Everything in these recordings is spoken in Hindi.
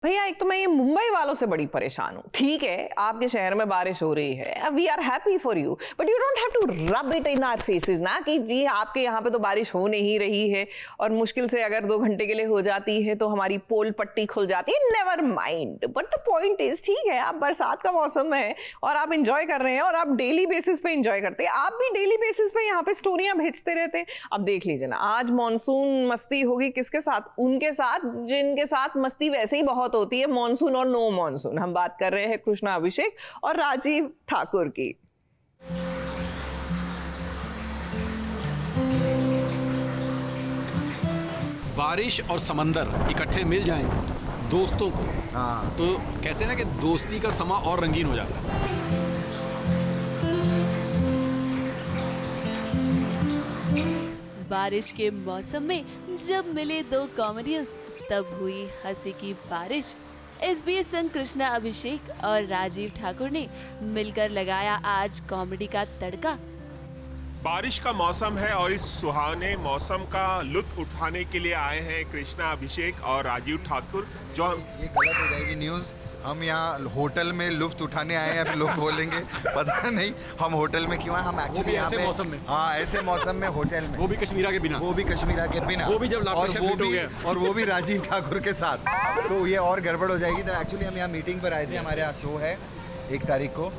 भैया एक तो मैं ये मुंबई वालों से बड़ी परेशान हूँ। ठीक है, आपके शहर में बारिश हो रही है, we are happy for you, but you don't have to rub it in our faces ना कि जी आपके यहाँ पे तो बारिश हो नहीं रही है और मुश्किल से अगर 2 घंटे के लिए हो जाती है तो हमारी पोल पट्टी खुल जाती है। Never mind, but the point is, ठीक है आप बरसात का मौसम है और आप इंजॉय कर रहे हैं और आप डेली बेसिस पे इंजॉय करते हैं, आप भी डेली बेसिस पे यहाँ पे स्टोरियां भेजते रहते हैं। अब देख लीजिए ना, आज मॉनसून मस्ती होगी किसके साथ? उनके साथ जिनके साथ मस्ती वैसे ही बहुत होती है, मॉनसून और नो मॉनसून। हम बात कर रहे हैं कृष्णा अभिषेक और राजीव ठाकुर की। बारिश और समंदर इकट्ठे मिल जाएं दोस्तों को, तो कहते हैं ना कि दोस्ती का समा और रंगीन हो जाता है। बारिश के मौसम में जब मिले दो कॉमेडियंस तब हुई हंसी की बारिश। SBS संग कृष्णा अभिषेक और राजीव ठाकुर ने मिलकर लगाया आज कॉमेडी का तड़का। बारिश का मौसम है और इस सुहाने मौसम का लुत्फ उठाने के लिए आए हैं कृष्णा अभिषेक और राजीव ठाकुर। जो ये गलत हो जाएगी न्यूज़, हम यहाँ होटल में लुफ्त उठाने आए हैं, फिर लोग बोलेंगे पता नहीं हम होटल में क्यों आए। हम एक्चुअली ऐसे मौसम में, हाँ ऐसे मौसम में होटल में, वो भी कश्मीरा के बिना, वो भी कश्मीरा के बिना, वो भी जब और वो भी राजीव ठाकुर के साथ, तो ये और गड़बड़ हो जाएगी। तो एक्चुअली हम यहाँ मीटिंग पर आए थे, हमारे यहाँ शो है 1 तारीख को,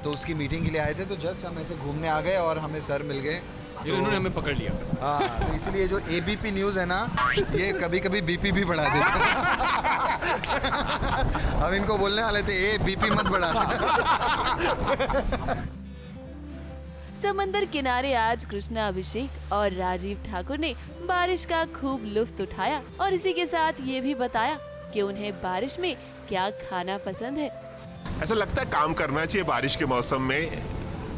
तो उसकी मीटिंग के लिए आए थे। तो जस्ट हम ऐसे घूमने आ गए और हमें सर मिल गए, तो इन्होंने हमें पकड़ लिया। हाँ, तो इसीलिए जो ABP न्यूज़ है ना, ये कभी कभी BP भी बढ़ा देते हैं। हम इनको बोलने वाले थे BP मत बढ़ा दे। समंदर किनारे आज कृष्णा अभिषेक और राजीव ठाकुर ने बारिश का खूब लुत्फ उठाया और इसी के साथ ये भी बताया कि उन्हें बारिश में क्या खाना पसंद है। ऐसा लगता है काम करना चाहिए बारिश के मौसम में?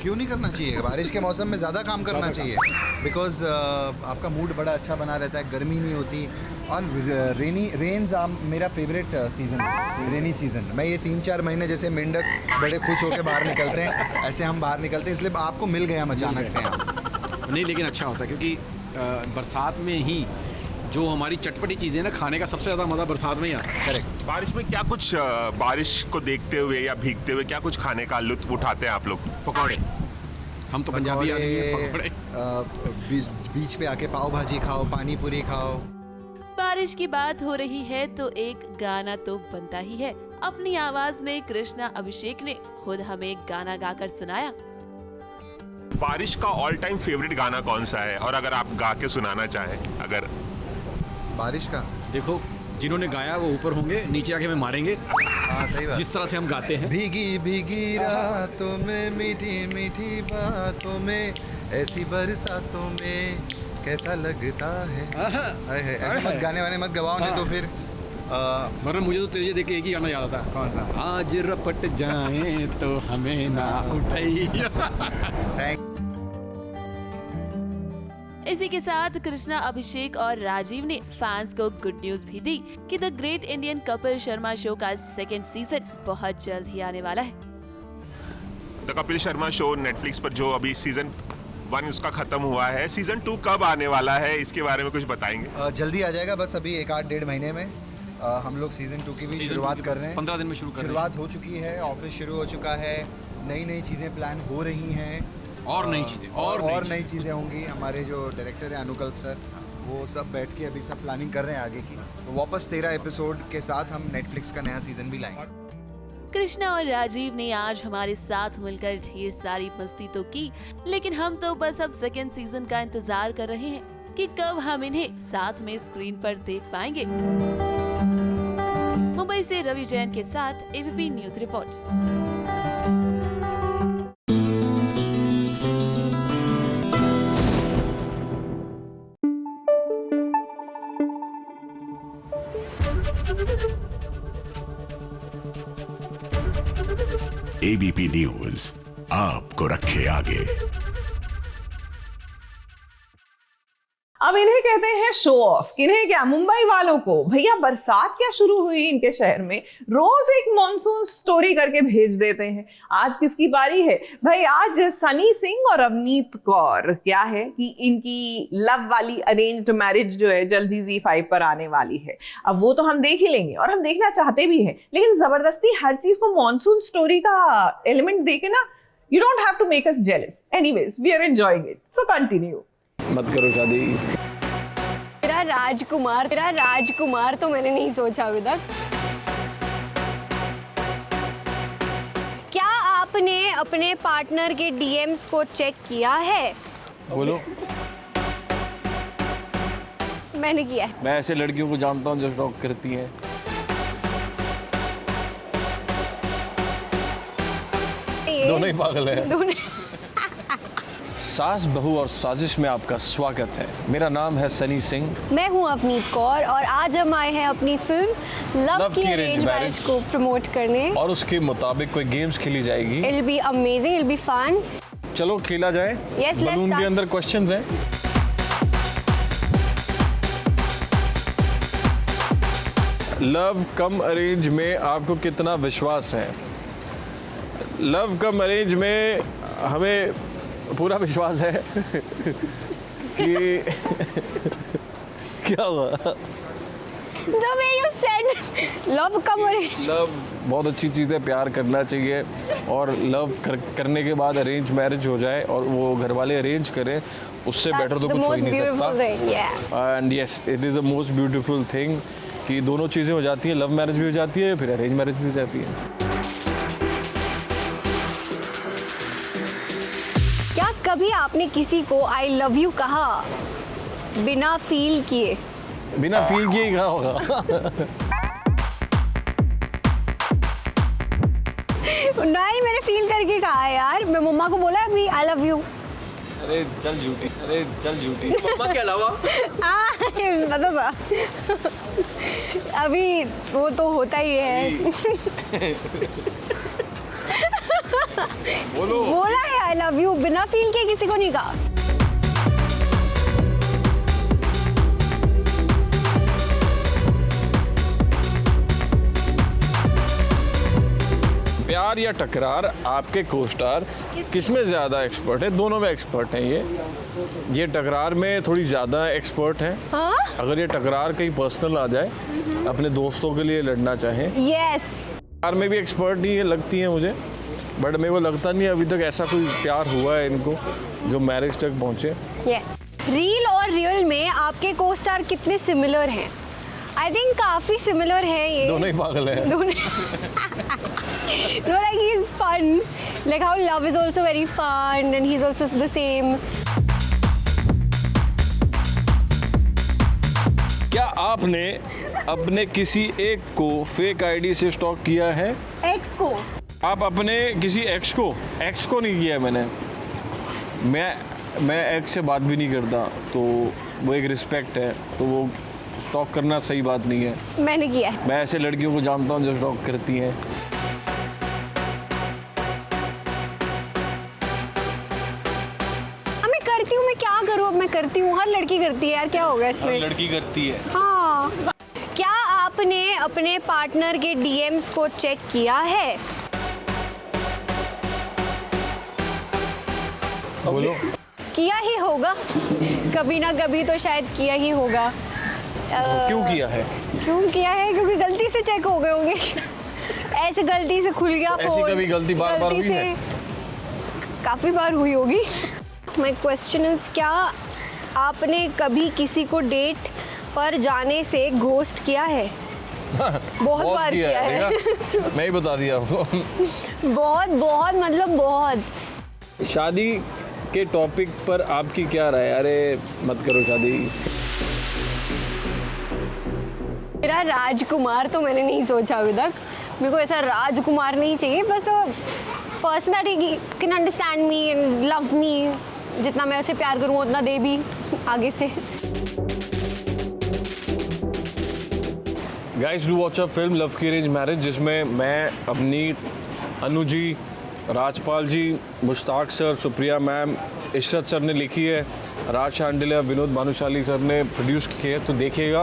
क्यों नहीं करना चाहिए? बारिश के मौसम में ज़्यादा काम करना चाहिए, बिकॉज आपका मूड बड़ा अच्छा बना रहता है, गर्मी नहीं होती। और रेन्स मेरा फेवरेट सीज़न है, रेनी सीज़न। मैं ये 3-4 महीने जैसे मेंढक बड़े खुश होकर बाहर निकलते हैं, ऐसे हम बाहर निकलते हैं, इसलिए आपको मिल गया हम अचानक से यहाँ। नहीं, लेकिन अच्छा होता है क्योंकि बरसात में ही जो हमारी चटपटी चीज़ें ना, खाने का सबसे ज़्यादा मज़ा बरसात में ही आता है। करेक्ट। बारिश में क्या कुछ बारिश को देखते हुए या भीगते हुए क्या कुछ खाने का लुत्फ उठाते हैं आप लोग? पकौड़े, हम तो पंजाबी आदमी हैं, पकौड़े। बीच पे आके पाव भाजी खाओ, पानी पूरी खाओ। बारिश की बात हो रही है तो एक गाना तो बनता ही है। अपनी आवाज में कृष्णा अभिषेक ने खुद हमें गाना गाकर सुनाया। बारिश का ऑल टाइम फेवरेट गाना कौन सा है, और अगर आप गा के सुनाना चाहें? अगर बारिश का देखो, जिन्होंने गाया वो ऊपर होंगे, नीचे आके हमें मारेंगे। हाँ सही बात। जिस तरह से हम गाते हैं, भीगी भीगी रातों में, मीठी मीठी बातों में, ऐसी बरसातों में कैसा लगता है। ऐसे मत गाने वाने मत गवाओ, नहीं तो फिर वरना मुझे तो तुझे देख के एक ही गाना याद आता है। कौन सा? आज रपट जाएं तो हमें ना उठाइए। इसी के साथ कृष्णा अभिषेक और राजीव ने फैंस को गुड न्यूज भी दी कि the great Indian Kapil Sharma show का 2nd सीजन बहुत जल्द ही आने वाला है। The Kapil Sharma show Netflix पर जो अभी सीजन 1 उसका खत्म हुआ है, सीजन 2 कब आने वाला है, इसके बारे में कुछ बताएंगे? जल्दी आ जाएगा, बस अभी 1-8-1.5 महीने में हम लोग सीजन 2 की भी शुरुआत कर रहे हैं। 15 दिन में शुरू कर रहे हैं। शुरुआत हो चुकी है, ऑफिस शुरू हो चुका है, नई नई चीज़ें प्लान हो रही हैं, और नई चीज़ें और नई चीज़ें होंगी। हमारे जो डायरेक्टर है अनुकल्प सर, वो सब बैठ के अभी सब प्लानिंग कर रहे हैं आगे की। तो वापस 13 एपिसोड के साथ हम नेटफ्लिक्स का नया सीजन भी लाएंगे। कृष्णा और राजीव ने आज हमारे साथ मिलकर ढेर सारी मस्ती तो की, लेकिन हम तो बस अब 2nd सीजन का इंतजार कर रहे हैं कि कब हम इन्हें साथ में स्क्रीन पर देख पाएंगे। मुंबई से रवि जैन के साथ ABP news report. ABP news आपको रखे आगे। अब इन्हें कहते हैं है शो ऑफ, किन्हें क्या, मुंबई वालों को। भैया बरसात क्या शुरू हुई इनके शहर में, रोज एक मॉनसून स्टोरी करके भेज देते हैं। आज किसकी बारी है भाई? आज सनी सिंह और अवनीत कौर, क्या है कि इनकी लव वाली अरेंज्ड मैरिज जो है जल्दी ZEE5 पर आने वाली है। अब वो तो हम देख ही लेंगे और हम देखना चाहते भी हैं, लेकिन जबरदस्ती हर चीज को मॉनसून स्टोरी का एलिमेंट देके ना, you don't have to make us jealous. Anyways, we are enjoying it. So continue. मत करो शादी। तेरा राजकुमार तो मैंने नहीं सोचा अभी तक। क्या आपने अपने पार्टनर के DMs को चेक किया है? बोलो। मैंने किया है। मैं ऐसे लड़कियों को जानता हूँ जो स्टॉक करती हैं। दोनों ही पागल है। दोनों। सास बहू और साजिश में आपका स्वागत है। मेरा नाम है सनी सिंह। मैं हूँ अवनीत कौर और आज हम आए हैं अपनी फिल्म लव की अरेंज मैरिज को प्रमोट करने, और उसके मुताबिक कोई गेम्स खेली जाएगी। It'll be amazing, it'll be fun. चलो खेला जाए। Yes, let's बलून के start. अंदर क्वेश्चंस हैं। लव कम अरेंज में आपको कितना विश्वास है? लव कम अरेंज में हमें पूरा विश्वास है कि क्या हुआ? The way you said love come arrange. Love बहुत अच्छी चीज़ है, प्यार करना चाहिए, और लव करने के बाद अरेंज मैरिज हो जाए और वो घर वाले अरेंज करें, उससे बेटर तो कुछ हो ही नहीं सकता। And yes, it is the most beautiful thing कि दोनों चीज़ें हो जाती हैं, लव मैरिज भी हो जाती है, फिर अरेंज मैरिज भी हो जाती है। क्या कभी आपने किसी को आई लव यू कहा बिना फील किए? बिना फील किए ही कहा होगा। नहीं, मैंने फील करके कहा है यार। मैं मम्मा को बोला अभी आई लव यू। अरे चल झूठी। मम्मा के अलावा पता था। अभी वो तो होता ही है। बोला है आई लव यू, बिना फील के किसी को नहीं कहा। प्यार या टकरार, आपके कोस्टार किसमें ज़्यादा एक्सपर्ट है? दोनों में एक्सपर्ट हैं ये टकरार में थोड़ी ज़्यादा एक्सपर्ट है। हाँ? अगर ये टकरार कहीं पर्सनल आ जाए, अपने दोस्तों के लिए लड़ना चाहें, यस। प्यार में भी एक्सपर्ट ही लगती है मुझे, बट मेरे को लगता नहीं अभी तक ऐसा कोई प्यार हुआ है इनको जो मैरिज तक पहुँचे। यस। रील और रियल में आपके कोस्टार कितने सिमिलर हैं? आई थिंक काफ़ी सिमिलर है ये। दोनों ही पागल है। दोनों। No, like he's fun. Like how love is also very fun and he's also the same. क्या आपने अपने किसी एक को फेक आईडी से स्टॉक किया है? एक्स को? आप अपने किसी एक्स को नहीं किया है मैंने। मैं एक्स से बात भी नहीं करता, तो वो एक रिस्पेक्ट है, तो वो स्टॉक करना सही बात नहीं है। मैंने किया है। मैं ऐसे लड़कियों को जानता हूँ जो स्टॉक करती हैं। मैं करती हूँ, मैं क्या करूँ? अब मैं करती हूँ, हर लड़की करती है यार, क्या होगा इसमें? हर लड़की करती है। हाँ। क्या आपने अपने पार्टनर के DMs को चेक किया है? बोलो। किया ही होगा, कभी ना कभी तो शायद किया ही होगा। क्यों किया है? क्योंकि गलती से चेक हो गए होंगे। ऐसे गलती से खुल गया फोन। ऐसी कभी गलती बार-बार हुई है? काफी बार हुई होगी। माय क्वेश्चन इज, क्या आपने कभी किसी को डेट पर जाने से घोस्ट किया है? बहुत बार किया है। मैं ही बता दिया आपको। बहुत मतलब बहुत। शादी के टॉपिक पर आपकी क्या राय? अरे मत करो शादी। मेरा राजकुमार तो मैंने नहीं सोचा अभी तक। मेरे को ऐसा राजकुमार नहीं चाहिए, बस personality can understand me and love me. जितना मैं उसे प्यार करूँ उतना दे भी आगे से। Guys, do watch a film love की अरेंज मैरिज, जिसमें मैं, अपनी, Anu ji, Rajpal ji, Mushtaq sir, Supriya ma'am, Ishrat sir ने लिखी है, राज शांडिल्य, विनोद भानुशाली सर ने प्रोड्यूस की है, तो देखिएगा।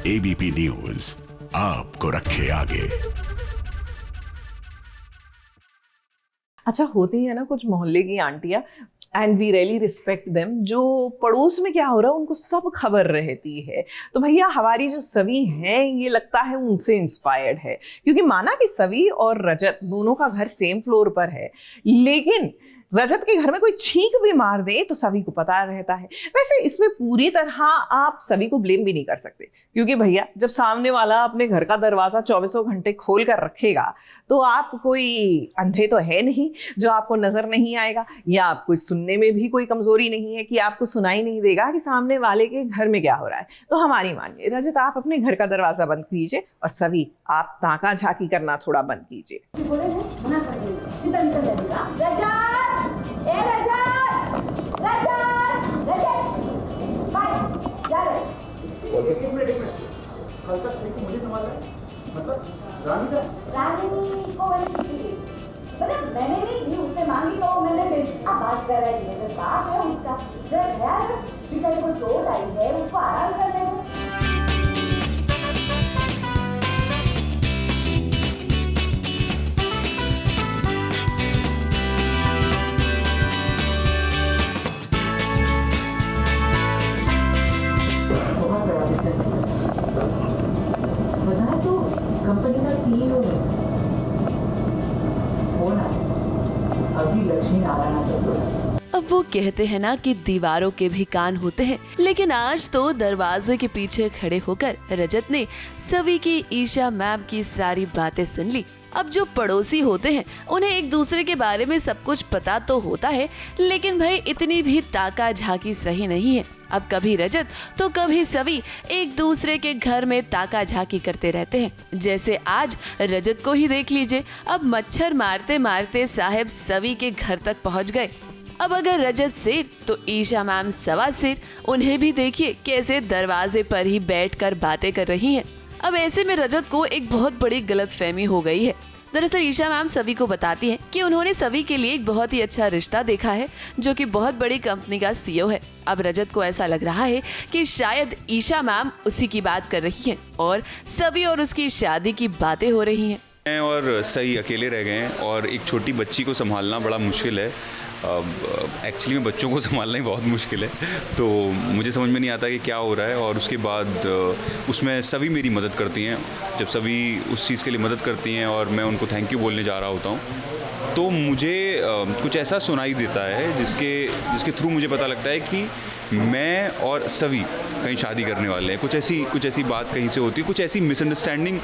एबीपी न्यूज आपको रखे आगे। अच्छा, होती है ना कुछ मोहल्ले की आंटियां, and we really respect them, जो पड़ोस में क्या हो रहा है उनको सब खबर रहती है। तो भैया हमारी जो सवी हैं, ये लगता है उनसे इंस्पायर्ड है, क्योंकि माना कि सवी और रजत दोनों का घर सेम फ्लोर पर है, लेकिन रजत के घर में कोई छींक भी मार दे तो सभी को पता रहता है। वैसे इसमें पूरी तरह आप सभी को ब्लेम भी नहीं कर सकते, क्योंकि भैया जब सामने वाला अपने घर का दरवाजा 24 घंटे खोल कर रखेगा तो आप कोई अंधे तो है नहीं जो आपको नजर नहीं आएगा, या आपको सुनने में भी कोई कमजोरी नहीं है कि आपको सुनाई नहीं देगा कि सामने वाले के घर में क्या हो रहा है। तो हमारी मानिए, रजत आप अपने घर का दरवाजा बंद कीजिए और सभी आप ताका झाकी करना थोड़ा बंद कीजिए। रानी को मतलब मैंने नहीं उससे मांगी तो मैंने बात कर रही है, बाप है उसका, जरा ख्याल बेचारे को चोट आई है, उसको आराम करने दो। कंपनी का सीईओ है वो ना, अभी लक्ष्मी नारायण का छोड़ा। अब वो कहते हैं ना कि दीवारों के भी कान होते हैं, लेकिन आज तो दरवाजे के पीछे खड़े होकर रजत ने सभी की ईशा मैम की सारी बातें सुन ली। अब जो पड़ोसी होते हैं उन्हें एक दूसरे के बारे में सब कुछ पता तो होता है, लेकिन भाई इतनी भी ताका झाकी सही नहीं है। अब कभी रजत तो कभी सभी एक दूसरे के घर में ताका झाकी करते रहते हैं। जैसे आज रजत को ही देख लीजिए, अब मच्छर मारते मारते साहब सभी के घर तक पहुंच गए। अब अगर रजत शेर तो ईशा मैम सवा शेर, उन्हें भी देखिए कैसे दरवाजे पर ही बैठकर बातें कर रही हैं। अब ऐसे में रजत को एक बहुत बड़ी गलतफहमी हो गई है। दरअसल ईशा मैम सभी को बताती हैं कि उन्होंने सभी के लिए एक बहुत ही अच्छा रिश्ता देखा है, जो कि बहुत बड़ी कंपनी का सीईओ है। अब रजत को ऐसा लग रहा है कि शायद ईशा मैम उसी की बात कर रही हैं और सभी और उसकी शादी की बातें हो रही हैं। और सही अकेले रह गए हैं और एक छोटी बच्ची को संभालना बड़ा मुश्किल है। एक्चुअली में बच्चों को संभालना ही बहुत मुश्किल है, तो मुझे समझ में नहीं आता कि क्या हो रहा है। और उसके बाद उसमें सभी मेरी मदद करती हैं। जब सभी उस चीज़ के लिए मदद करती हैं और मैं उनको थैंक यू बोलने जा रहा होता हूँ, तो मुझे कुछ ऐसा सुनाई देता है जिसके थ्रू मुझे पता लगता है कि मैं और सभी कहीं शादी करने वाले हैं। कुछ ऐसी बात कहीं से होती है, कुछ ऐसी मिसअंडरस्टैंडिंग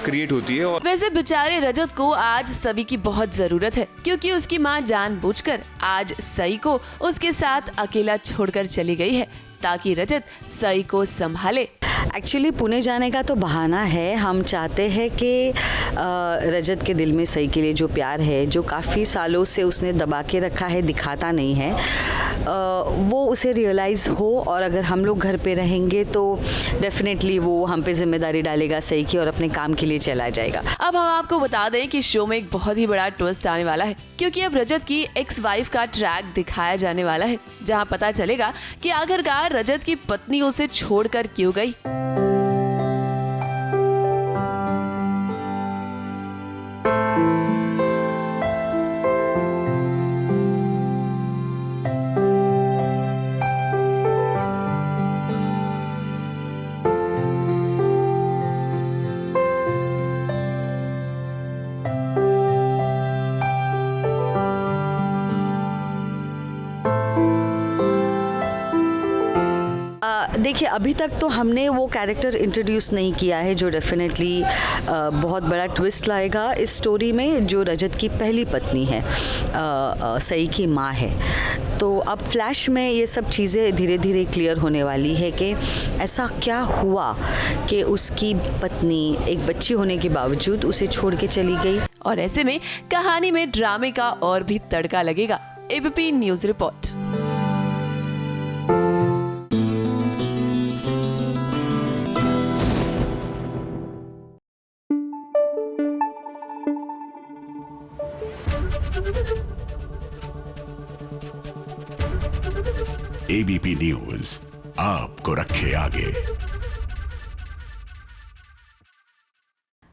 क्रिएट होती है। और वैसे बेचारे रजत को आज सभी की बहुत जरूरत है, क्योंकि उसकी माँ जानबूझकर आज सई को उसके साथ अकेला छोड़कर चली गई है ताकि रजत सई को संभाले। एक्चुअली पुणे जाने का तो बहाना है। हम चाहते हैं कि रजत के दिल में सई के लिए जो प्यार है, जो काफ़ी सालों से उसने दबा के रखा है, दिखाता नहीं है, वो उसे रियलाइज़ हो। और अगर हम लोग घर पे रहेंगे तो डेफिनेटली वो हम पे जिम्मेदारी डालेगा सई की और अपने काम के लिए चला जाएगा। अब हम आपको बता दें कि शो में एक बहुत ही बड़ा ट्विस्ट आने वाला है, क्योंकि अब रजत की एक्स वाइफ का ट्रैक दिखाया जाने वाला है, जहाँ पता चलेगा कि आखिरकार रजत की पत्नी उसे छोड़कर क्यों गई। देखिए, अभी तक तो हमने वो कैरेक्टर इंट्रोड्यूस नहीं किया है जो डेफिनेटली बहुत बड़ा ट्विस्ट लाएगा इस स्टोरी में, जो रजत की पहली पत्नी है, सई की माँ है। तो अब फ्लैश में ये सब चीज़ें धीरे धीरे क्लियर होने वाली है कि ऐसा क्या हुआ कि उसकी पत्नी एक बच्ची होने के बावजूद उसे छोड़ के चली गई। और ऐसे में कहानी में ड्रामे का और भी तड़का लगेगा। ABP news report. ABP news आपको रखे आगे।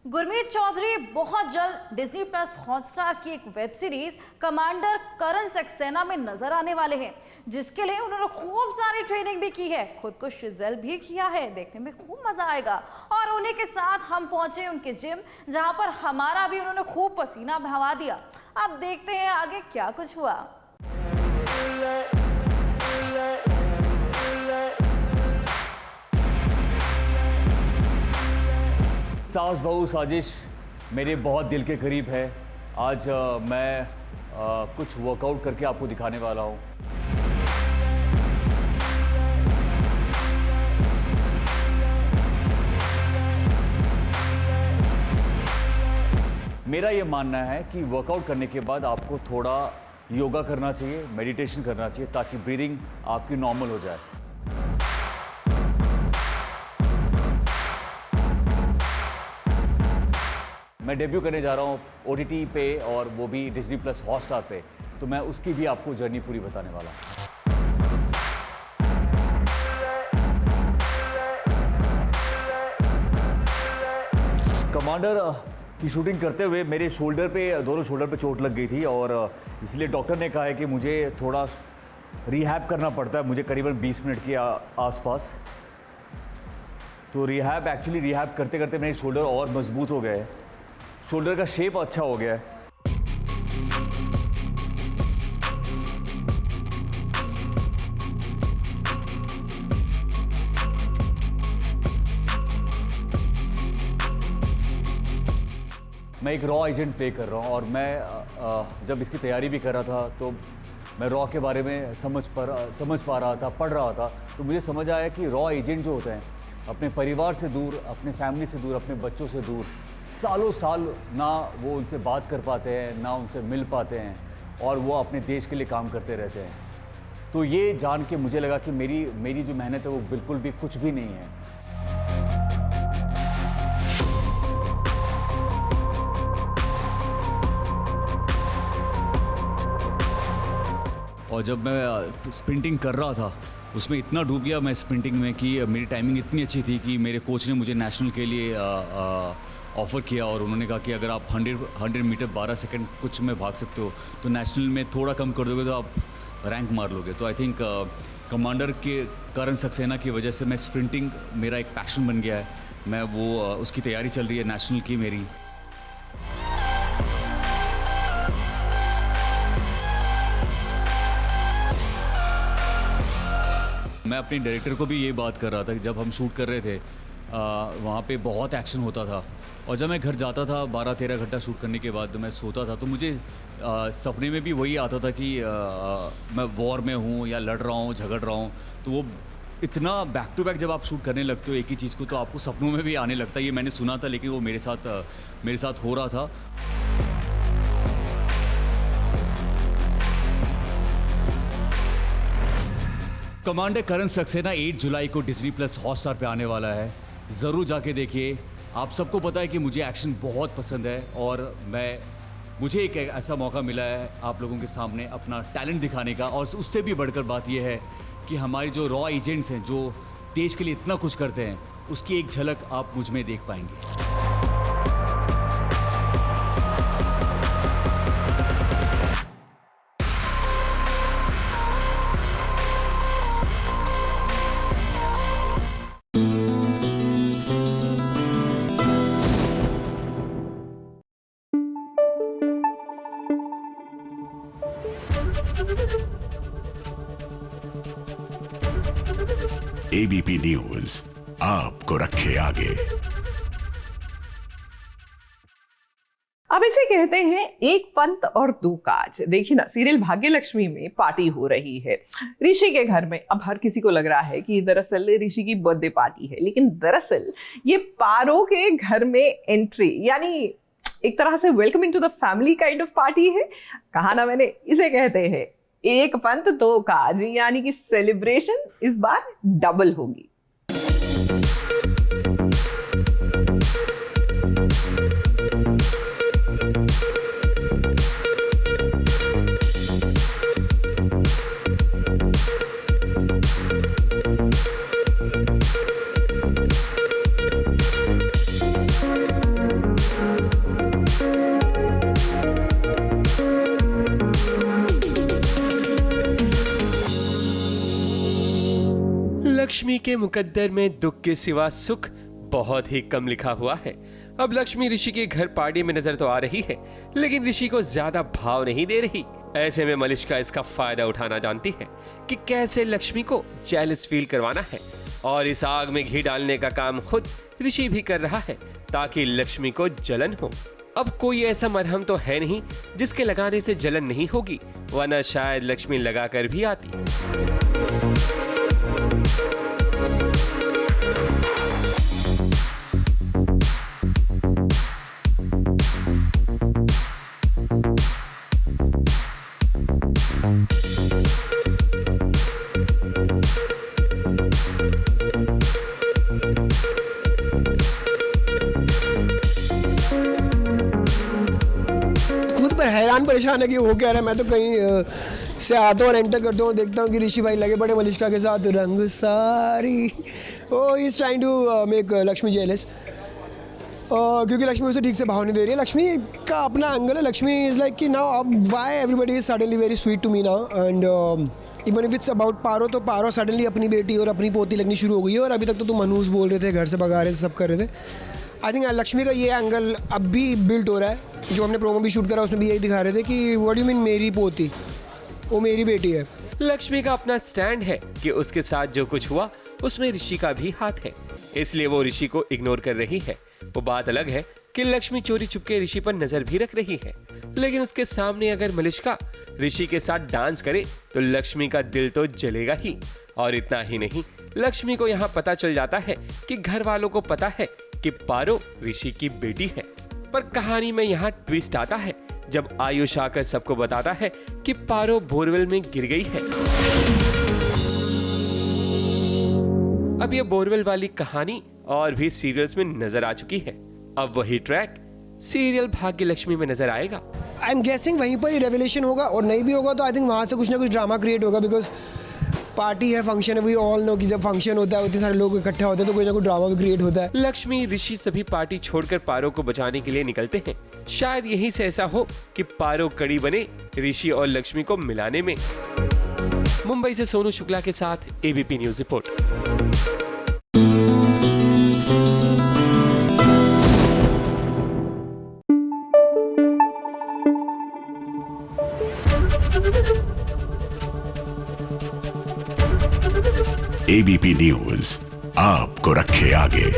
गुरमीत चौधरी बहुत जल्द डिज्नी प्लस हॉटस्टार की एक वेब सीरीज कमांडर करण सक्सेना में नजर आने वाले हैं, जिसके लिए उन्होंने खूब सारी ट्रेनिंग भी की है, खुद को शिजल भी किया है। देखने में खूब मजा आएगा। और उन्हीं के साथ हम पहुंचे उनके जिम, जहां पर हमारा भी उन्होंने खूब पसीना बहा दिया। अब देखते हैं आगे क्या कुछ हुआ। सास बहू साजिश मेरे बहुत दिल के करीब है। आज मैं कुछ वर्कआउट करके आपको दिखाने वाला हूँ। मेरा ये मानना है कि वर्कआउट करने के बाद आपको थोड़ा योगा करना चाहिए, मेडिटेशन करना चाहिए, ताकि ब्रीदिंग आपकी नॉर्मल हो जाए। मैं डेब्यू करने जा रहा हूँ OTT पे, और वो भी डिज्नी प्लस हॉटस्टार पे, तो मैं उसकी भी आपको जर्नी पूरी बताने वाला हूँ। कमांडर की शूटिंग करते हुए मेरे शोल्डर पे, दोनों शोल्डर पे चोट लग गई थी, और इसलिए डॉक्टर ने कहा है कि मुझे थोड़ा रिहैब करना पड़ता है, मुझे करीबन 20 मिनट के आसपास। तो रिहैब करते करते मेरे शोल्डर और मजबूत हो गए, शोल्डर का शेप अच्छा हो गया है। मैं एक रॉ एजेंट प्ले कर रहा हूँ, और मैं जब इसकी तैयारी भी कर रहा था तो मैं रॉ के बारे में समझ पा रहा था, पढ़ रहा था। तो मुझे समझ आया कि रॉ एजेंट जो होते हैं, अपने परिवार से दूर, अपने फैमिली से दूर, अपने बच्चों से दूर, सालों साल ना वो उनसे बात कर पाते हैं, ना उनसे मिल पाते हैं, और वो अपने देश के लिए काम करते रहते हैं। तो ये जान के मुझे लगा कि मेरी जो मेहनत है वो बिल्कुल भी कुछ भी नहीं है। और जब मैं स्प्रिंटिंग कर रहा था, उसमें इतना डूब गया मैं स्प्रिंटिंग में कि मेरी टाइमिंग इतनी अच्छी थी कि मेरे कोच ने मुझे नेशनल के लिए ऑफ़र किया, और उन्होंने कहा कि अगर आप 100 मीटर 12 सेकंड कुछ में भाग सकते हो, तो नेशनल में थोड़ा कम कर दोगे तो आप रैंक मार लोगे। तो आई थिंक कमांडर के करण सक्सेना की वजह से मैं स्प्रिंटिंग मेरा एक पैशन बन गया है। मैं वो उसकी तैयारी चल रही है नेशनल की मेरी। मैं अपने डायरेक्टर को भी ये बात कर रहा था कि जब हम शूट कर रहे थे वहाँ पे बहुत एक्शन होता था, और जब मैं घर जाता था 12-13 घंटा शूट करने के बाद मैं सोता था, तो मुझे सपने में भी वही आता था कि मैं वॉर में हूँ या लड़ रहा हूँ, झगड़ रहा हूँ। तो वो इतना बैक टू बैक जब आप शूट करने लगते हो एक ही चीज़ को, तो आपको सपनों में भी आने लगता है। ये मैंने सुना था, लेकिन वो मेरे साथ हो रहा था। कमांडर करण सक्सेना 8 जुलाई को डिज्नी प्लस हॉटस्टार पे आने वाला है, ज़रूर जाके देखिए। आप सबको पता है कि मुझे एक्शन बहुत पसंद है, और मुझे एक ऐसा मौका मिला है आप लोगों के सामने अपना टैलेंट दिखाने का। और उससे भी बढ़कर बात यह है कि हमारे जो रॉ एजेंट्स हैं, जो देश के लिए इतना कुछ करते हैं, उसकी एक झलक आप मुझ में देख पाएंगे। एबीपी न्यूज आपको रखे आगे। अब इसे कहते हैं एक पंत और दो काज। देखिए ना, सीरियल भाग्य लक्ष्मी में पार्टी हो रही है ऋषि के घर में। अब हर किसी को लग रहा है कि दरअसल ऋषि की बर्थडे पार्टी है, लेकिन दरअसल ये पारो के घर में एंट्री, यानी एक तरह से welcoming to the family kind of party है। कहा ना मैंने, इसे कहते हैं एक पंत दो काज, यानी कि सेलिब्रेशन इस बार डबल होगी। लक्ष्मी के मुकद्दर में दुख के सिवा सुख बहुत ही कम लिखा हुआ है। अब लक्ष्मी ऋषि के घर पार्टी में नजर तो आ रही है, लेकिन ऋषि को ज्यादा भाव नहीं दे रही। ऐसे में मलिष्का इसका फायदा उठाना जानती है कि कैसे लक्ष्मी को जेलस फील करवाना है, और इस आग में घी डालने का काम खुद ऋषि भी कर रहा है ताकि लक्ष्मी को जलन हो। अब कोई ऐसा मरहम तो है नहीं जिसके लगाने से जलन नहीं होगी, वरना शायद लक्ष्मी लगाकर भी आती। हैरान परेशान है कि वो कह रहा है। मैं तो कहीं से आता हूँ और एंटर करता हूँ और देखता हूँ कि ऋषि भाई लगे पड़े मलिष्का के साथ रंग सारी। Oh he is trying to make Lakshmi jealous, क्योंकि लक्ष्मी उसे ठीक से भाव नहीं दे रही है। लक्ष्मी का अपना एंगल है। लक्ष्मी इज़ लाइक कि now why everybody is suddenly very sweet to me now, and even if it's about Paro, तो पारो सडनली अपनी बेटी और अपनी पोती लगनी शुरू हो गई है। और अभी तक तो तुम मनहूस बोल रहे थे, घर से भगा रहे थे, सब कर रहे थे। आई थिंक लक्ष्मी का ये एंगल अब भी बिल्ट हो रहा है। जो हमने प्रोमो भी शूट करा उसमें भी यही दिखा रहे थे कि व्हाट डू यू मीन मेरी पोती, वो मेरी बेटी है। लक्ष्मी का अपना स्टैंड है कि उसके साथ जो कुछ हुआ उसमें ऋषि का भी हाथ है, इसलिए वो ऋषि को इग्नोर कर रही है। वो बात अलग है कि लक्ष्मी चोरी चुपके ऋषि पर नजर भी रख रही है, लेकिन उसके सामने अगर मलिष्का ऋषि के साथ डांस करे तो लक्ष्मी का दिल तो जलेगा ही। और इतना ही नहीं, लक्ष्मी को यहाँ पता चल जाता है कि घर वालों को पता है कि पारो ऋषि की बेटी है। पर कहानी में यहाँ ट्विस्ट आता है जब आयुष आकर सबको बताता है कि पारो बोरवेल में गिर गई है। अब ये बोरवेल वाली कहानी और भी सीरियल्स में नजर आ चुकी है। अब वही ट्रैक सीरियल भाग्य लक्ष्मी में नजर आएगा। आई एम गेसिंग वहीं पर ही रेवलेशन होगा, और नहीं भी होगा तो आई थिंक वहाँ से कुछ ना कुछ ड्रामा क्रिएट होगा। बिकॉज पार्टी है, फंक्शन है, वी ऑल नो कि जब फंक्शन होता है उतने सारे लोग इकट्ठे होते हैं तो कोई ना कोई ड्रामा भी क्रिएट होता है। लक्ष्मी ऋषि सभी पार्टी छोड़कर पारो को बचाने के लिए निकलते हैं। शायद यहीं से ऐसा हो कि पारो कड़ी बने ऋषि और लक्ष्मी को मिलाने में। मुंबई से सोनू शुक्ला के साथ ABP news report. ABP news आपको रखे आगे।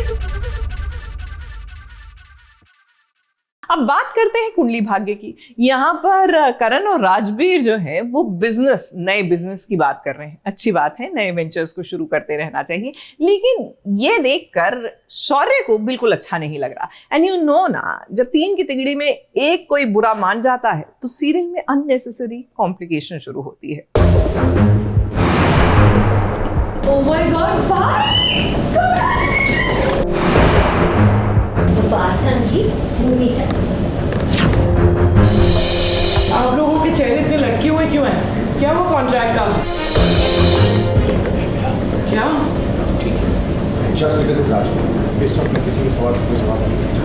अब बात करते हैं कुंडली भाग्य की। यहाँ पर करण और राजवीर जो है वो नए बिजनेस की बात कर रहे हैं। अच्छी बात है, नए वेंचर्स को शुरू करते रहना चाहिए, लेकिन ये देखकर शौर्य को बिल्कुल अच्छा नहीं लग रहा। एंड यू नो ना, जब 3 की तिगड़ी में एक कोई बुरा मान जाता है तो सीरियल में अननेसेसरी कॉम्प्लिकेशन शुरू होती है। Oh my God, आप लोगों के चेहरे इतने लटके हुए क्यों हैं? क्या वो कॉन्ट्रैक्ट का? क्या? Just because it's Raj, इस वक्त किसी के सवाल को जवाब नहीं देना।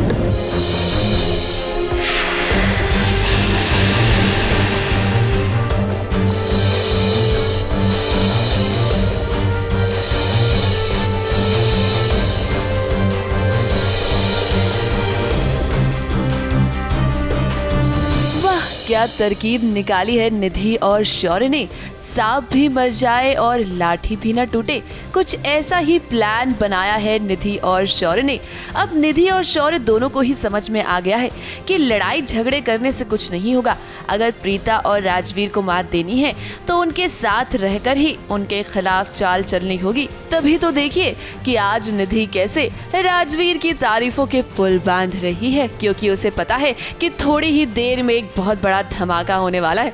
क्या तरकीब निकाली है निधि और शौर्य ने। सांप भी मर जाए और लाठी भी न टूटे, कुछ ऐसा ही प्लान बनाया है निधि और शौर्य ने। अब निधि और शौर्य दोनों को ही समझ में आ गया है कि लड़ाई झगड़े करने से कुछ नहीं होगा। अगर प्रीता और राजवीर को मात देनी है तो उनके साथ रहकर ही उनके खिलाफ चाल चलनी होगी। तभी तो देखिए कि आज निधि कैसे राजवीर की तारीफों के पुल बांध रही है, क्योंकि उसे पता है कि थोड़ी ही देर में एक बहुत बड़ा धमाका होने वाला है।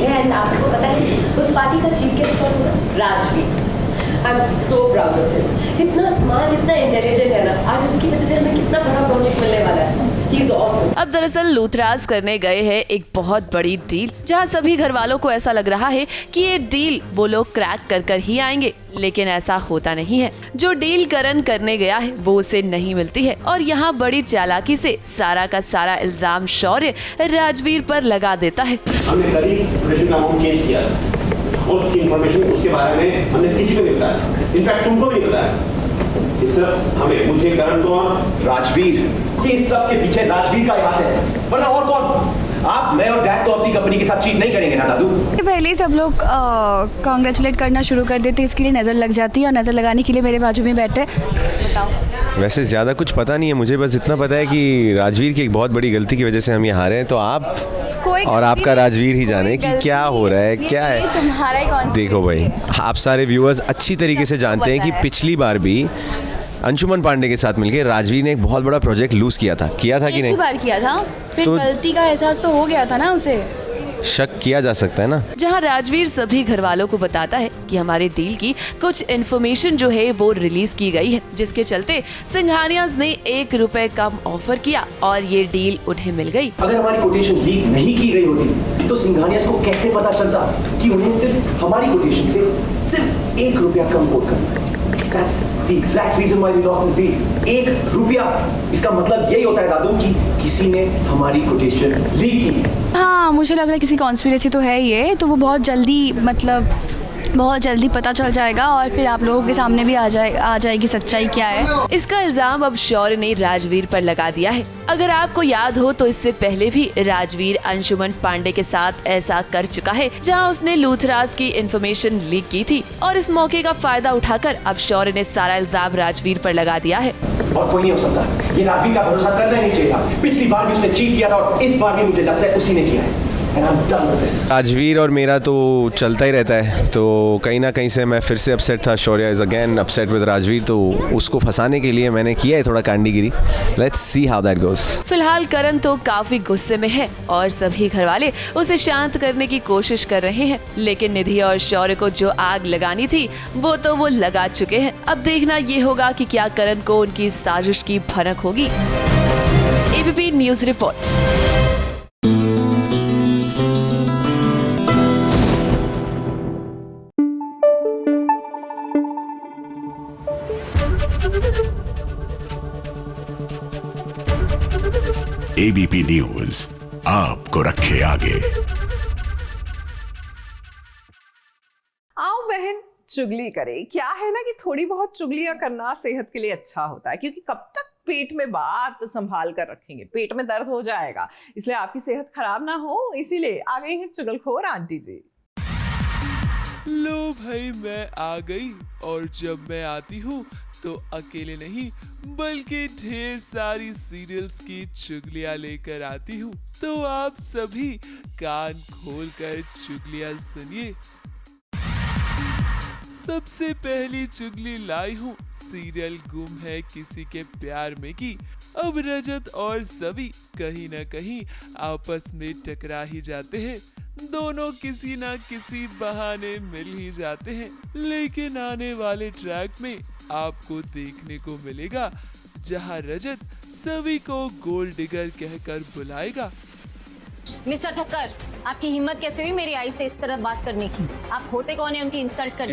एंड आपको पता है उस पार्टी का चीफ गेस्ट कौन होगा? Rajveer. I am so proud of him. इतना स्मार्ट, इतना इंटेलिजेंट है ना, आज उसकी वजह से हमें कितना बड़ा प्रोजेक्ट मिलने वाला है। He is awesome. अब दरअसल लूथराज करने गए हैं एक बहुत बड़ी डील, जहां सभी घर वालों को ऐसा लग रहा है कि ये डील वो लोग क्रैक कर ही आएंगे, लेकिन ऐसा होता नहीं है। जो डील करण करने गया है वो उसे नहीं मिलती है, और यहाँ बड़ी चालाकी से सारा का सारा इल्जाम शौर्य राजवीर पर लगा देता है। हमने कल ही प्रोजेक्ट का अमाउंट चेंज किया, वो इन्फॉर्मेशन उसके बारे में हमने किसी को नहीं बताया, इनफैक्ट तुमको भी नहीं बताया। ये सिर्फ हमें, मुझे, करण को और राजवीर, इस सब के पीछे राजवीर का ही हाथ है, वरना और कौन? आप, मैं और डैड तो अपनी कंपनी के साथ चीट नहीं करेंगे ना दादू। पहले ही सब लोग कांग्रेचुलेट करना शुरू कर देते, इसके लिए नज़र लग जाती है और नज़र लगाने के लिए मेरे बाजू में बैठे। बताओ। वैसे ज़्यादा कुछ पता नहीं है मुझे, बस इतना पता है कि राजवीर की एक बहुत बड़ी गलती की वजह से हम ये हारे हैं, तो आप और आपका राजवीर ही जाने कि क्या हो रहा है, क्या है। तुम्हारा ही कौन? देखो भाई, आप सारे व्यूअर्स अच्छी तरीके से जानते हैं कि पिछली बार भी अंशुमन पांडे के साथ मिलकर राजवीर ने एक बहुत बड़ा प्रोजेक्ट लूज किया था कि नहीं? एक बार किया था, फिर तो गलती का एहसास तो हो गया था ना उसे। शक किया जा सकता है ना। जहां राजवीर सभी घर वालों को बताता है कि हमारे डील की कुछ इन्फॉर्मेशन जो है वो रिलीज की गई है, जिसके चलते सिंघानियाज ने ₹1 कम ऑफर किया और ये डील उन्हें मिल गई। अगर हमारी कोटेशन लीक नहीं की गई होती तो सिंघानियाज को कैसे पता चलता कि उन्हें सिर्फ हमारी कोटेशन से सिर्फ ₹1 कम कोट करना है? That's the exact reason why we lost this deal. ₹1, इसका मतलब यही होता है दादू कि किसी ने हमारी कोटेशन लीक की। हाँ, मुझे लग रहा है किसी कॉन्स्पिरेसी तो है ये, तो वो बहुत जल्दी पता चल जाएगा और फिर आप लोगों के सामने भी आ जाएगी सच्चाई क्या है। इसका इल्जाम अब शौर्य ने राजवीर पर लगा दिया है। अगर आपको याद हो तो इससे पहले भी राजवीर अंशुमन पांडे के साथ ऐसा कर चुका है, जहां उसने लूथराज की इंफॉर्मेशन लीक की थी और इस मौके का फायदा उठाकर अब शौर्य ने सारा इल्जाम राजवीर पर लगा दिया है। और कोई नहीं हो सकता, ये राजवीर का भरोसा करना नहीं चाहिए था। पिछली बार भी उसने चीट किया था और इस बार भी मुझे लगता है उसी ने किया है। राजवीर और मेरा तो चलता ही रहता है, तो कहीं ना कहीं से मैं फिर से अपसेट था। Shaurya is again upset with Rajveer, तो उसको फंसाने के लिए मैंने किया है थोड़ा कांडीगिरी। Let's see how that goes. फिलहाल करण तो काफी गुस्से में है और सभी घरवाले उसे शांत करने की कोशिश कर रहे हैं, लेकिन निधि और शौर्य को जो आग लगानी थी वो तो वो लगा चुके हैं। अब देखना ये होगा कि क्या करण को उनकी साजिश की भनक होगी। ABP news report. ABP news आपको रखे आगे। आओ बहन चुगली करे। क्या है ना कि थोड़ी बहुत चुगलियां करना सेहत के लिए अच्छा होता है, क्योंकि कब तक पेट में बात संभाल कर रखेंगे, पेट में दर्द हो जाएगा, इसलिए आपकी सेहत खराब ना हो, इसीलिए आ गई है चुगलखोर आंटी जी। लो भाई, मैं आ गई और जब मैं आती हूँ तो अकेले नहीं बल्कि ढेर सारी सीरियल्स की चुगलियां लेकर आती हूँ, तो आप सभी कान खोलकर चुगलियां सुनिए। सबसे पहली चुगली लाई हूँ सीरियल गुम है किसी के प्यार में की। अब रजत और सभी कहीं न कहीं आपस में टकरा ही जाते हैं, दोनों किसी ना किसी बहाने मिल ही जाते हैं, लेकिन आने वाले ट्रैक में आपको देखने को मिलेगा जहां रजत सभी को गोल्ड डिगर कहकर बुलाएगा। मिस्टर ठक्कर, आपकी हिम्मत कैसे हुई मेरी आई से इस तरह बात करने की? आप होते कौन है उनकी इंसल्ट करने?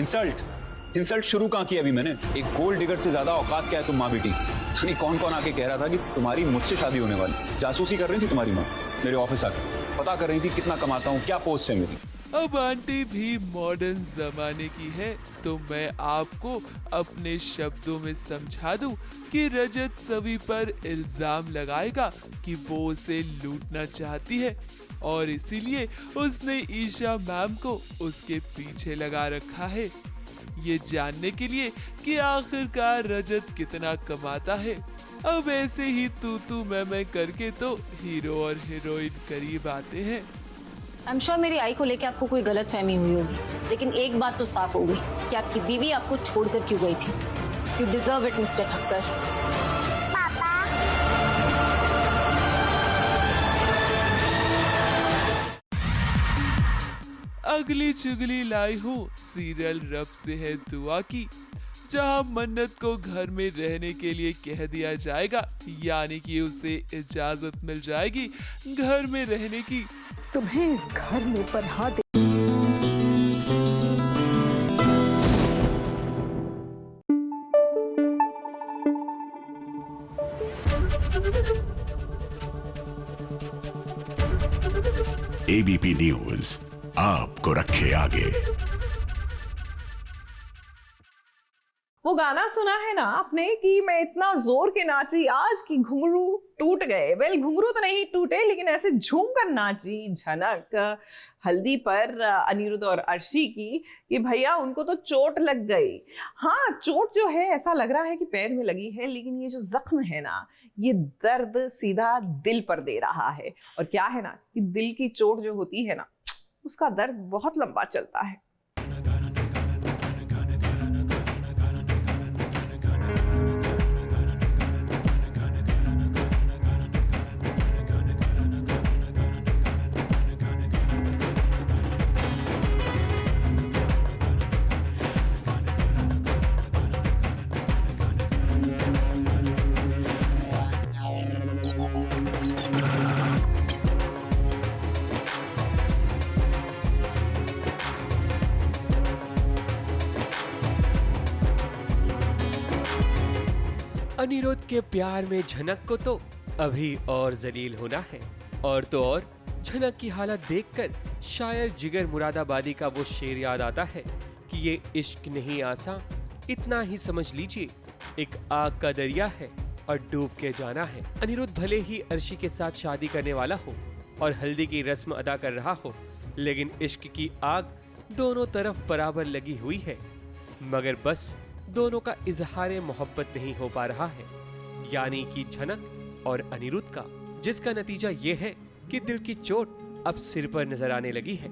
इंसल्ट शुरू कहाँ की अभी मैंने? एक गोल्ड डिगर से ज्यादा औकात क्या है तुम माँ बेटी? यानी कौन कौन आके कह रहा था कि तुम्हारी मुझसे शादी होने वाली? जासूसी कर रही थी तुम्हारी माँ मेरे ऑफिस आकर, पता कर रही थी कितना कमाता हूँ, क्या पोस्ट है मेरी। अब आंटी भी मॉडर्न जमाने की है, तो मैं आपको अपने शब्दों में समझा दूं कि रजत सभी पर इल्जाम लगाएगा कि वो उसे लूटना चाहती है और इसीलिए उसने ईशा मैम को उसके पीछे लगा रखा है, ये जानने के लिए कि आखिरकार रजत कितना कमाता है। अब ऐसे ही तू मैं करके तो हीरो और हीरोइन करीब आते हैं। I'm sure मेरी आई को लेके आपको कोई गलत फहमी हुई होगी, लेकिन एक बात तो साफ हो गई कि आपकी बीवी आपको छोड़कर क्यों गई थी। You deserve it, mister Thakkar. अगली चुगली लाई हूँ सीरियल रब से है दुआ की, जहाँ मन्नत को घर में रहने के लिए कह दिया जाएगा, यानी कि उसे इजाजत मिल जाएगी घर में रहने की। तुम्हें इस घर में पनाह दे। एबीपी न्यूज आपको रखे आगे। वो गाना सुना है ना आपने कि मैं इतना जोर के नाची आज की घुंघरू टूट गए। वेल, घुंघरू तो नहीं टूटे, लेकिन ऐसे झूम कर नाची झनक हल्दी पर अनिरुद्ध और अर्शी की कि भैया उनको तो चोट लग गई। हाँ, चोट जो है ऐसा लग रहा है कि पैर में लगी है, लेकिन ये जो जख्म है ना, ये दर्द सीधा दिल पर दे रहा है। और क्या है ना कि दिल की चोट जो होती है ना, उसका दर्द बहुत लंबा चलता है। अनिरुद्ध के प्यार में झनक को तो अभी और जलील होना है। और तो और झनक की हालत देखकर शायर जिगर मुरादाबादी का वो शेर याद आता है कि ये इश्क नहीं आसा, इतना ही समझ लीजिए, एक आग का दरिया है और डूब के जाना है। अनिरुद्ध भले ही अर्शी के साथ शादी करने वाला हो और हल्दी की रस्म अदा कर रहा हो, लेकिन इश्क की आग दोनों तरफ बराबर लगी हुई है, मगर बस दोनों का इजहार मोहब्बत नहीं हो पा रहा है, यानी कि झनक और अनिरुद्ध का, जिसका नतीजा ये है कि दिल की चोट अब सिर पर नजर आने लगी है।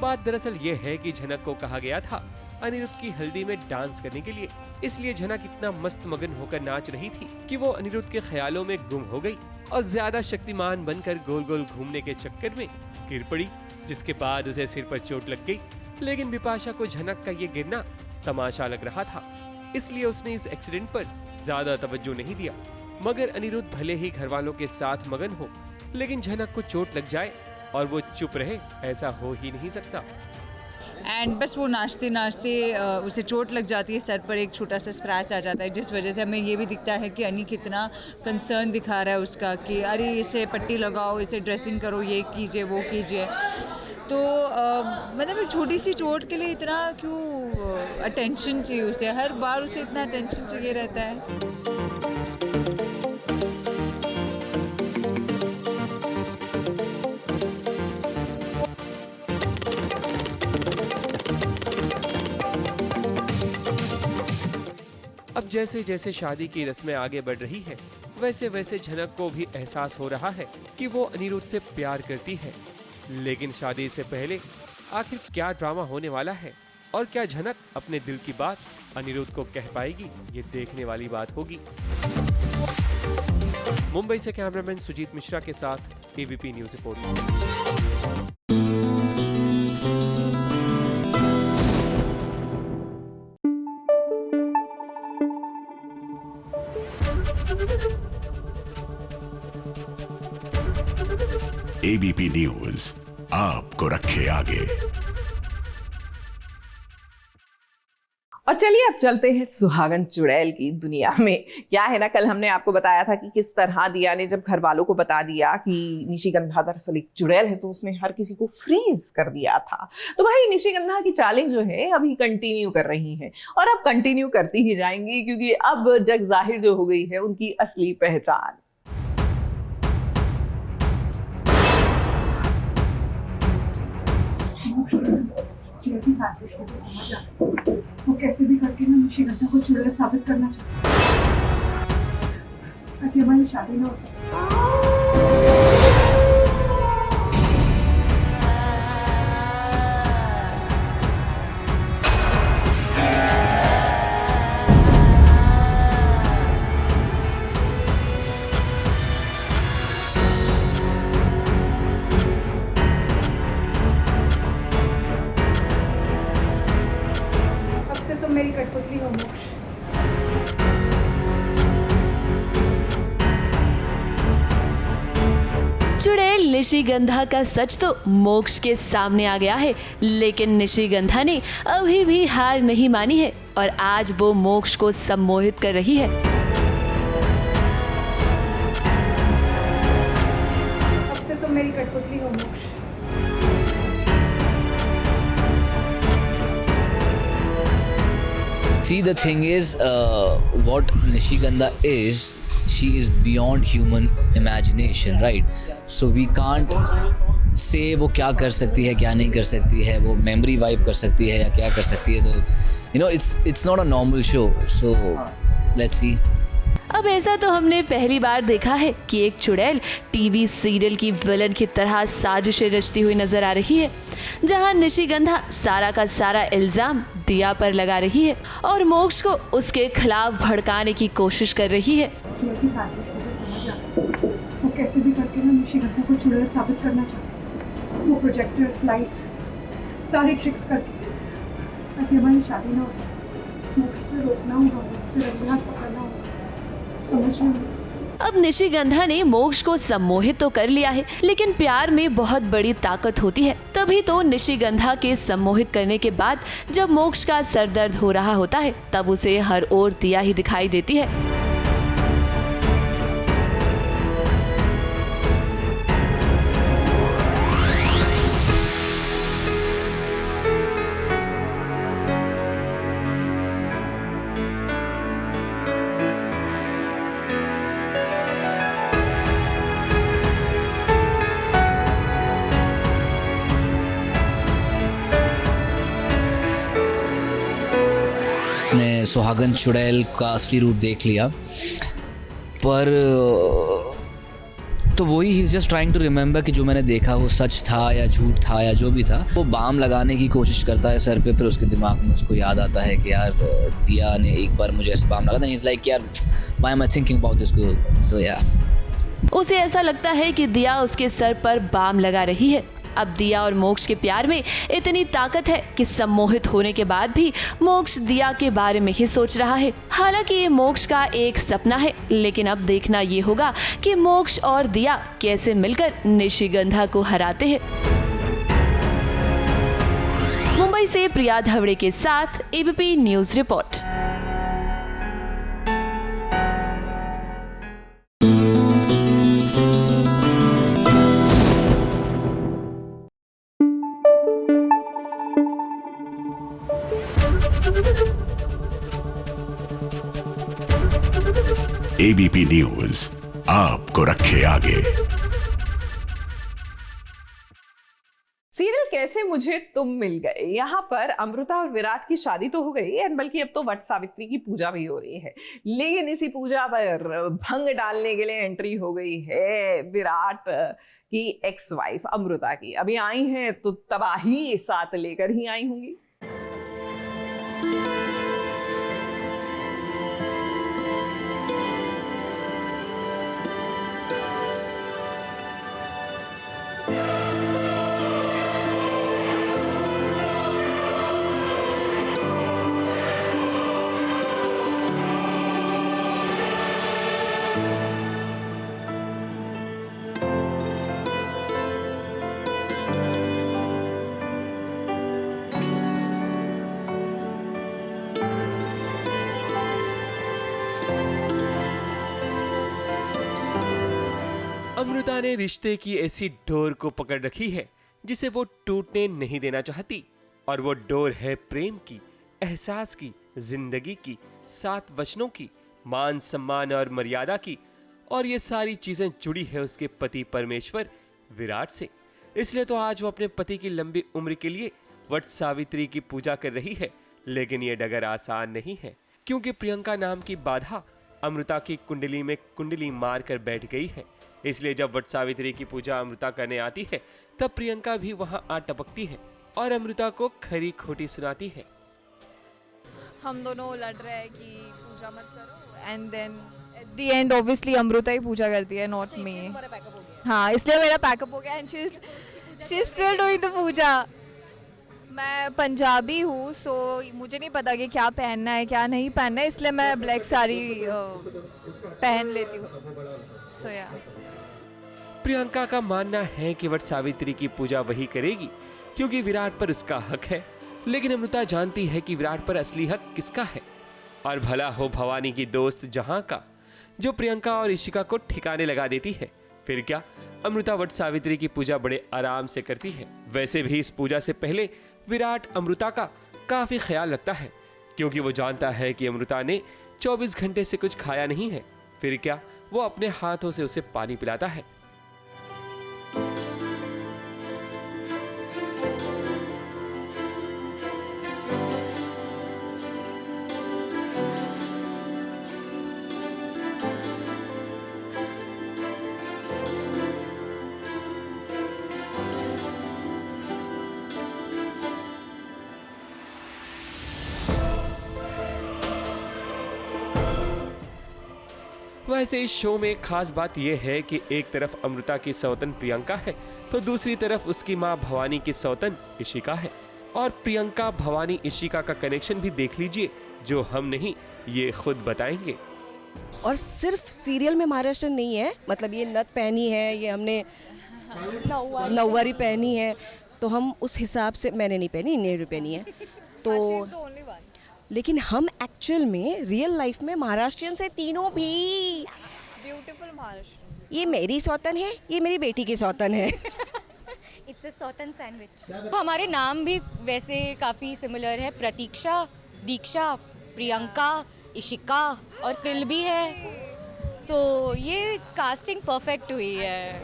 बात दरअसल ये है कि झनक को कहा गया था अनिरुद्ध की हल्दी में डांस करने के लिए, इसलिए झनक इतना मस्त मगन होकर नाच रही थी कि वो अनिरुद्ध के ख्यालों में गुम हो गई और ज्यादा शक्तिमान बनकर गोल गोल घूमने के चक्कर में गिर पड़ी, जिसके बाद उसे सिर पर चोट लग गई। लेकिन बिपाशा को झनक का ये गिरना तमाशा लग रहा था, इसलिए उसने इस एक्सीडेंट पर ज्यादा तवज्जो नहीं दिया। मगर अनिरुद्ध भले ही घर वालों के साथ मगन हो, लेकिन झनक को चोट लग जाए और वो चुप रहे, ऐसा हो ही नहीं सकता। एंड बस वो नाचते नाचते उसे चोट लग जाती है, सर पर एक छोटा सा स्क्रैच आ जाता है, जिस वजह से हमें ये भी दिखता है कि अनी कितना कंसर्न दिखा रहा है उसका कि अरे इसे पट्टी लगाओ, इसे ड्रेसिंग करो, ये कीजिए वो कीजिए। तो मतलब एक छोटी सी चोट के लिए इतना क्यों अटेंशन चाहिए उसे, हर बार उसे इतना अटेंशन चाहिए रहता है। अब जैसे जैसे शादी की रस्में आगे बढ़ रही है, वैसे वैसे झनक को भी एहसास हो रहा है कि वो अनिरुद्ध से प्यार करती है। लेकिन शादी से पहले आखिर क्या ड्रामा होने वाला है और क्या झनक अपने दिल की बात अनिरुद्ध को कह पाएगी, ये देखने वाली बात होगी। मुंबई से कैमरामैन सुजीत मिश्रा के साथ ABP news report. ABP news आपको रखे आगे। और चलिए अब चलते हैं सुहागन चुड़ैल की दुनिया में। क्या है ना, कल हमने आपको बताया था कि किस तरह दिया ने जब घर वालों को बता दिया कि निशिगंधा दरअसल एक चुड़ैल है, तो उसने हर किसी को फ्रीज कर दिया था। तो भाई निशिगंधा की चालें जो है अभी कंटिन्यू कर रही हैं और अब कंटिन्यू करती ही जाएंगी, क्योंकि अब जग जाहिर जो हो गई है उनकी असली पहचान। वो कैसे भी करके ना निशिगंधा को चुड़ैल साबित करना चाहती ताकि हमारी शादी ना हो सके। निशिगंधा का सच तो मोक्ष के सामने आ गया है, लेकिन निशिगंधा ने अभी भी हार नहीं मानी है और आज वो मोक्ष को सम्मोहित कर रही है। अब से तुम मेरी कठपुतली हो मोक्ष। See, the thing is, what Nishigandha is, she is beyond human imagination, right? So we can't say वो क्या कर सकती है, क्या नहीं कर सकती है, वो memory wipe कर सकती है या क्या कर सकती है, तो it's not a normal show. So let's see. अब ऐसा तो हमने पहली बार देखा है कि एक चुड़ैल टीवी सीरियल की विलन की तरह साजिशें रचती हुई नजर आ रही है, जहां निशिगंधा सारा का सारा इल्जाम दिया पर लगा रही है और मोक्ष को उसके खिलाफ भड़काने की कोशिश कर रही है। वो कैसे भी करके ना निशिगंधा को चुड़ैल साबित करना चाहते हैं। वो प्रोजेक्टर्स, लाइट्स, सारे ट्रिक्स करके ताकि हमारी शादी ना हो सके। मोक्ष से रोकना होगा, उसे रंगे हाथ पकड़ना होगा। अब निशिगंधा ने मोक्ष को सम्मोहित तो कर लिया है, लेकिन प्यार में बहुत बड़ी ताकत होती है। तभी तो निशिगंधा के सम्मोहित करने के बाद जब मोक्ष का सर दर्द हो रहा होता है, तब उसे हर ओर दिया ही दिखाई देती है। उसने सुहागन चुड़ैल का असली रूप देख लिया, पर तो वही ही जस्ट ट्राइंग टू रिमेम्बर कि जो मैंने देखा वो सच था या झूठ था या जो भी था। वो बाम लगाने की कोशिश करता है सर पे, फिर उसके दिमाग में उसको याद आता है कि यार दिया ने एक बार मुझे ऐसे बाम लगा था। इट्स लाइक यार why am I thinking about this girl, so yeah. उसे ऐसा लगता है कि दिया उसके सर पर बाम लगा रही है। अब दिया और मोक्ष के प्यार में इतनी ताकत है कि सम्मोहित होने के बाद भी मोक्ष दिया के बारे में ही सोच रहा है। हालांकि ये मोक्ष का एक सपना है, लेकिन अब देखना ये होगा कि मोक्ष और दिया कैसे मिलकर निशिगंधा को हराते हैं। मुंबई से प्रिया धवड़े के साथ ABP news report. ABP news आपको रखे आगे। सीरियल कैसे मुझे तुम मिल गए, यहाँ पर अमृता और विराट की शादी तो हो गई एंड बल्कि अब तो वट सावित्री की पूजा भी हो रही है, लेकिन इसी पूजा पर भंग डालने के लिए एंट्री हो गई है विराट की एक्स वाइफ अमृता की। अभी आई हैं तो तबाही साथ लेकर ही आई होंगी। अमृता ने रिश्ते की ऐसी डोर को पकड़ रखी है जिसे वो टूटने नहीं देना चाहती, और वो डोर है प्रेम की, एहसास की, जिंदगी की, 7 वचनों की, मान सम्मान और मर्यादा की, और ये सारी चीजें जुड़ी है उसके पति परमेश्वर विराट से। इसलिए तो आज वो अपने पति की लंबी उम्र के लिए वट सावित्री की पूजा कर रही है। लेकिन ये डगर आसान नहीं है, क्योंकि प्रियंका नाम की बाधा अमृता की कुंडली में कुंडली मार कर बैठ गई है। इसलिए जब वट सावित्री की पूजा अमृता करने आती है, तब प्रियंका भी वहां आ टपकती है और अमृता को खरी खोटी सुनाती है। हम दोनों लड़ रहे हैं कि पूजा मत करो, and then at the end obviously Amrita ही पूजा करती है, नॉट मी। हाँ, इसलिए मेरा पैकअप हो गया and she is still doing the puja. मैं पंजाबी हूँ, सो मुझे नहीं पता कि क्या पहनना है क्या नहीं पहनना है, इसलिए मैं ब्लैक साड़ी पहन लेती हूँ। सो या प्रियंका का मानना है कि वट सावित्री की पूजा वही करेगी क्योंकि विराट पर उसका हक है, लेकिन अमृता जानती है कि विराट पर असली हक किसका है। और भला हो भवानी की दोस्त जहां का, जो प्रियंका और ईशिका को ठिकाने लगा देती है। फिर क्या, अमृता वट सावित्री की पूजा बड़े आराम से करती है। वैसे भी इस पूजा से पहले विराट अमृता का काफी ख्याल रखता है, क्योंकि वो जानता है कि अमृता ने 24 घंटे से कुछ खाया नहीं है। फिर क्या, वो अपने हाथों से उसे पानी पिलाता है। वैसे इस शो में खास बात यह है कि एक तरफ अमृता की सौतन प्रियंका है, तो दूसरी तरफ उसकी मां भवानी की सौतन इशिका है। और प्रियंका भवानी इशिका का कनेक्शन भी देख लीजिए, जो हम नहीं ये खुद बताएंगे। और सिर्फ सीरियल में महाराष्ट्र नहीं है, मतलब ये नथ पहनी है, ये हमने नौवारी पहनी है, तो हम उस हिसाब से, मैंने नहीं पहनी, नेहरू पहनी है, तो लेकिन हम एक्चुअल में रियल लाइफ में महाराष्ट्रियन से तीनों भी। ब्यूटीफुल महाराष्ट्र। ये मेरी सौतन है, ये मेरी बेटी की सौतन है। It's a Sautan sandwich. तो हमारे नाम भी वैसे काफ़ी सिमिलर है, प्रतीक्षा, दीक्षा, प्रियंका, इशिका और तिल भी है, तो ये कास्टिंग परफेक्ट हुई है।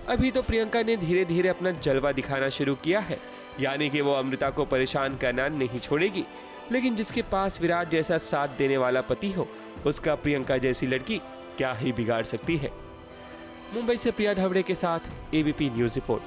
अभी तो प्रियंका ने धीरे धीरे अपना जलवा दिखाना शुरू किया है, यानी कि वो अमृता को परेशान करना नहीं छोड़ेगी। लेकिन जिसके पास विराट जैसा साथ देने वाला पति हो, उसका प्रियंका जैसी लड़की क्या ही बिगाड़ सकती है। मुंबई से प्रिया धावड़े के साथ ABP news report.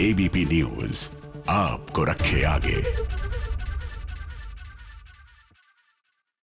ABP news आपको रखे आगे।